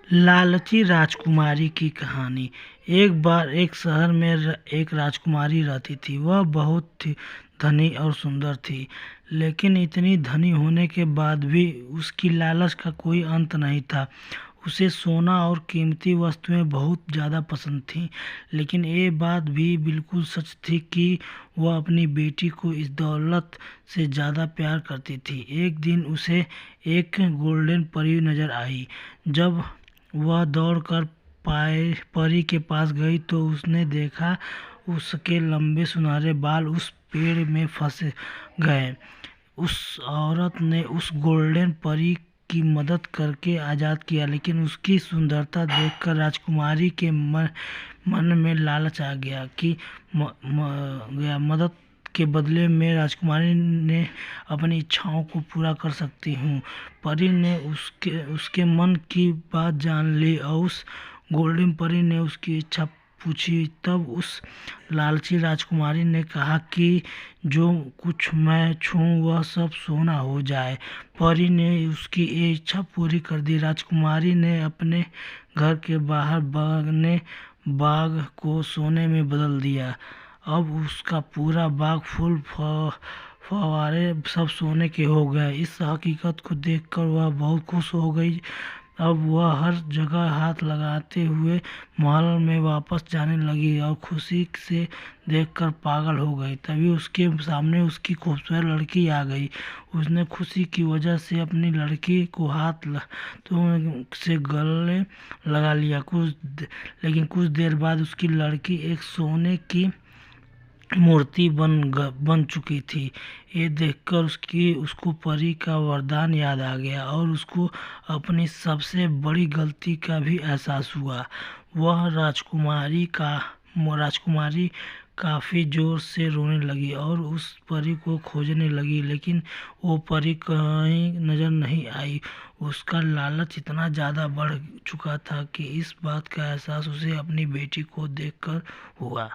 लालची राजकुमारी की कहानी। एक बार एक शहर में एक राजकुमारी रहती थी। वह बहुत धनी और सुंदर थी, लेकिन इतनी धनी होने के बाद भी उसकी लालच का कोई अंत नहीं था। उसे सोना और कीमती वस्तुएं बहुत ज़्यादा पसंद थीं, लेकिन ये बात भी बिल्कुल सच थी कि वह अपनी बेटी को इस दौलत से ज़्यादा प्यार करती थी। एक दिन उसे एक गोल्डन परी नज़र आई। जब वह दौड़कर परी के पास गई तो उसने देखा उसके लंबे सुनहरे बाल उस पेड़ में फंस गए। उस औरत ने उस गोल्डन परी की मदद करके आज़ाद किया, लेकिन उसकी सुंदरता देखकर राजकुमारी के मन में लालच आ गया कि मदद के बदले में राजकुमारी ने अपनी इच्छाओं को पूरा कर सकती हूँ। परी ने उसके मन की बात जान ली और उस गोल्डन परी ने उसकी इच्छा पूछी। तब उस लालची राजकुमारी ने कहा कि जो कुछ मैं छूऊं वह सब सोना हो जाए। परी ने उसकी ये इच्छा पूरी कर दी। राजकुमारी ने अपने घर के बाहर बने बाग को सोने में बदल दिया। अब उसका पूरा बाग फूल फव्वारे सब सोने के हो गए। इस हकीकत को देखकर वह बहुत खुश हो गई। अब वह हर जगह हाथ लगाते हुए महल में वापस जाने लगी और खुशी से देखकर पागल हो गई। तभी उसके सामने उसकी खूबसूरत लड़की आ गई। उसने खुशी की वजह से अपनी लड़की को हाथों से गले लगा लिया। लेकिन कुछ देर बाद उसकी लड़की एक सोने की मूर्ति बन चुकी थी। ये देखकर उसको परी का वरदान याद आ गया और उसको अपनी सबसे बड़ी गलती का भी एहसास हुआ। वह राजकुमारी काफ़ी ज़ोर से रोने लगी और उस परी को खोजने लगी, लेकिन वो परी कहीं नज़र नहीं आई। उसका लालच इतना ज़्यादा बढ़ चुका था कि इस बात का एहसास उसे अपनी बेटी को देखकर हुआ।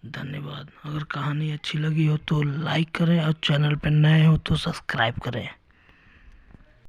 धन्यवाद। अगर कहानी अच्छी लगी हो तो लाइक करें और चैनल पर नए हो तो सब्सक्राइब करें।